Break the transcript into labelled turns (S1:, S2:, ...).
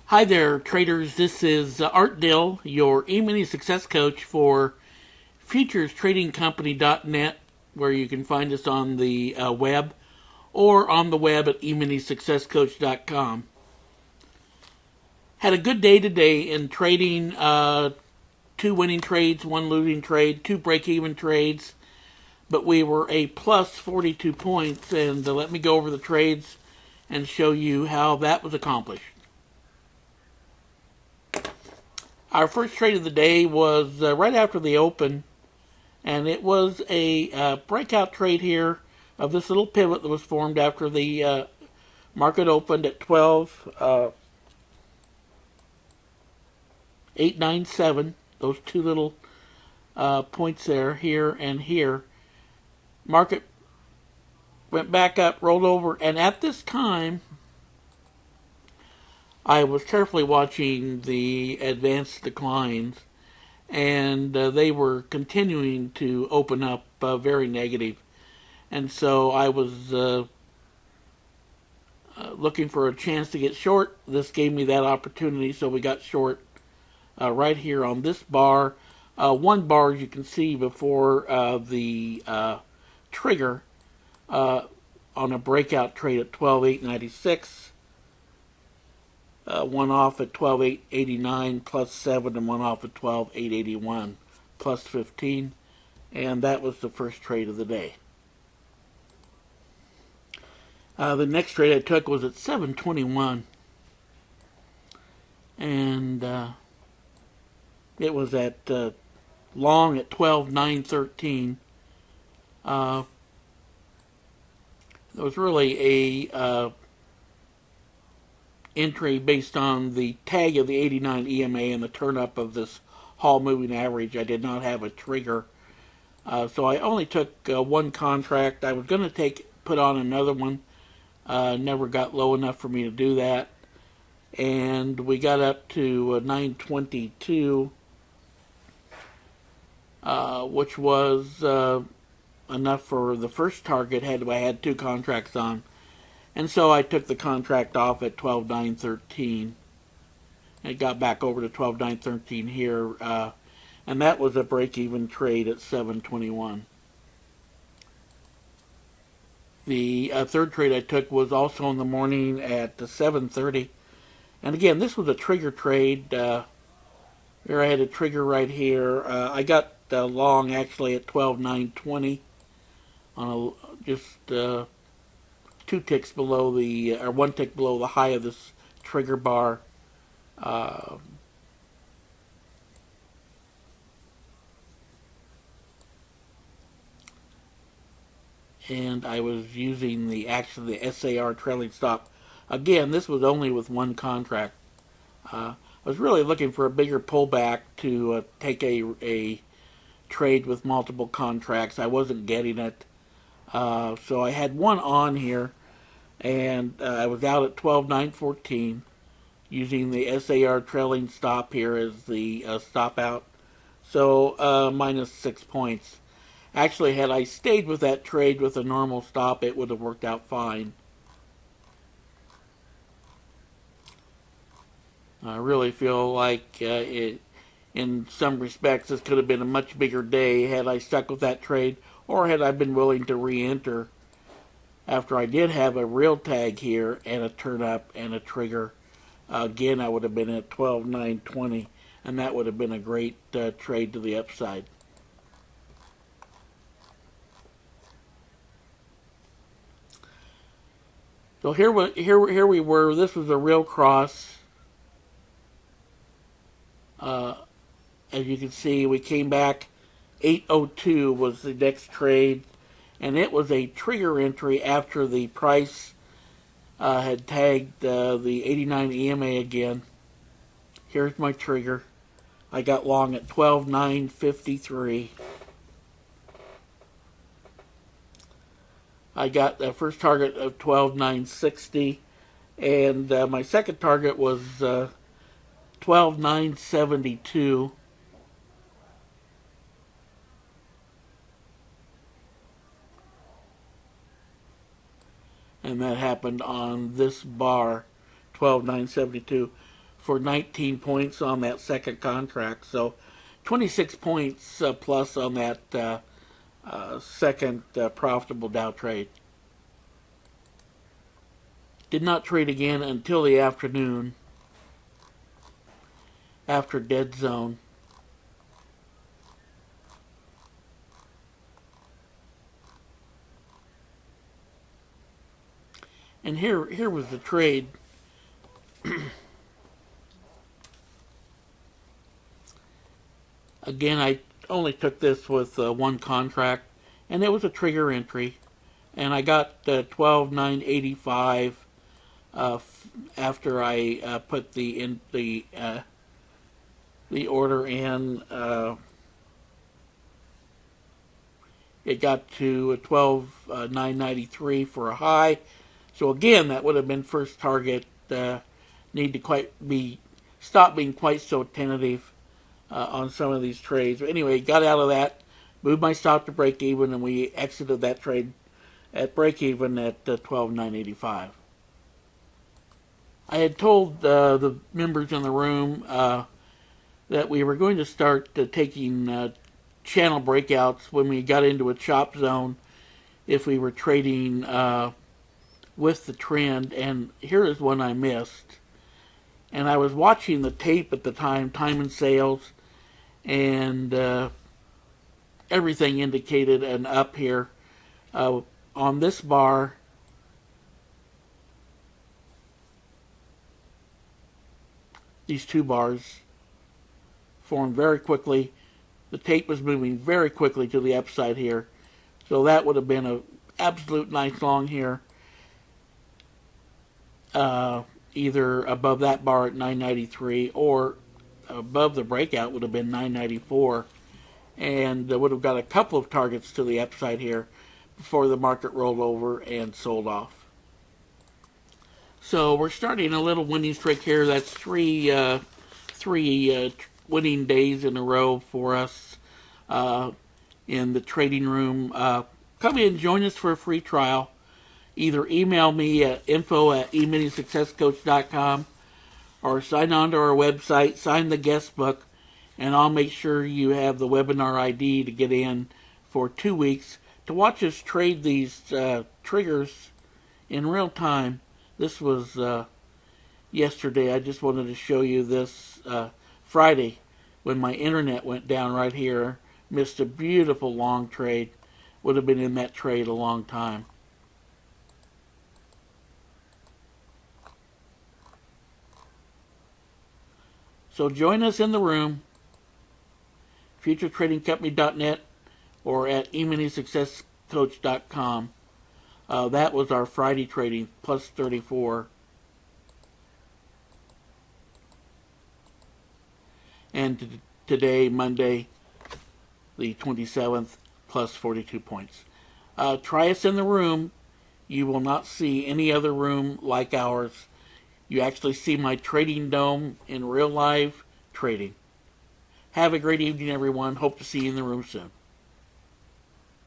S1: Hi there, traders. This is Art Dill, your emini success coach for futurestradingcompany.net, where you can find us on the web or on the web at emini-successcoach.com. Had a good day today in trading. Two winning trades, one losing trade, two break-even trades, but we were a plus 42 points. And let me go over the trades and show you how that was accomplished. Our first trade of the day was right after the open, and it was a breakout trade here of this little pivot that was formed after the market opened at 12,897. Those two little points there, here and here. Market went back up, rolled over, and at this time, I was carefully watching the advanced declines, and they were continuing to open up very negative. And so I was looking for a chance to get short. This gave me that opportunity, so we got short right here on this bar. One bar, as you can see, before the trigger on a breakout trade at 12,896. One off at 12,889 plus 7, and one off at 12,881 plus 15. And that was the first trade of the day. The next trade I took was at 721. And it was at long at 12,913. It was really a entry based on the tag of the 89 EMA and the turn up of this Hall moving average. I did not have a trigger, so I only took one contract. I was going to put on another one, never got low enough for me to do that, and we got up to 922, which was enough for the first target. I had two contracts on. And so I took the contract off at 12,913. It got back over to 12,913 here, and that was a break-even trade at 721. The third trade I took was also in the morning at 7:30, and again, this was a trigger trade. Here I had a trigger right here. I got long actually at 12,920 on just two ticks below or one tick below the high of this trigger bar. And I was using the SAR trailing stop. Again, this was only with one contract. I was really looking for a bigger pullback to take a trade with multiple contracts. I wasn't getting it. So I had one on here, and I was out at 12,914 using the SAR trailing stop here as the stop out. So minus 6 points. Actually, had I stayed with that trade with a normal stop, it would have worked out fine. I really feel like in some respects this could have been a much bigger day had I stuck with that trade, or had I been willing to re-enter after I did have a real tag here and a turn up and a trigger. Again, I would have been at 12,920, and that would have been a great trade to the upside. So here we were. This was a real cross. As you can see, we came back. 802 was the next trade, and it was a trigger entry after the price had tagged the 89 EMA again. Here's my trigger. I got long at 12,953. I got the first target of 12,960, and my second target was 12,972. And that happened on this bar, 12,972. for 19 points on that second contract. So 26 points plus on that second profitable Dow trade. Did not trade again until the afternoon after dead zone. And here was the trade. Again, I only took this with one contract, and it was a trigger entry. And I got 12,985 after I put the order in. It got to 12,993 for a high. So again, that would have been first target. Need to stop being quite so tentative on some of these trades. But anyway, got out of that, moved my stop to break even, and we exited that trade at break even at 12,985. I had told the members in the room that we were going to start taking channel breakouts when we got into a chop zone if we were trading with the trend, and here is one I missed. And I was watching the tape at the time and sales, and everything indicated an up here. On this bar, these two bars formed very quickly. The tape was moving very quickly to the upside here. So that would have been an absolute nice long here. Either above that bar at 993 or above the breakout would have been 994. And would have got a couple of targets to the upside here before the market rolled over and sold off. So we're starting a little winning streak here. That's three winning days in a row for us in the trading room. Come in, join us for a free trial. Either email me at info@eminysuccesscoach.com or sign on to our website, sign the guest book, and I'll make sure you have the webinar ID to get in for 2 weeks to watch us trade these triggers in real time. This was yesterday. I just wanted to show you this Friday when my internet went down right here. Missed a beautiful long trade. Would have been in that trade a long time. So join us in the room, futuretradingcompany.net or at emini-successcoach.com. That was our Friday trading, plus 34. And today, Monday, the 27th, plus 42 points. Try us in the room. You will not see any other room like ours. You actually see my trading dome in real live trading. Have a great evening, everyone. Hope to see you in the room soon.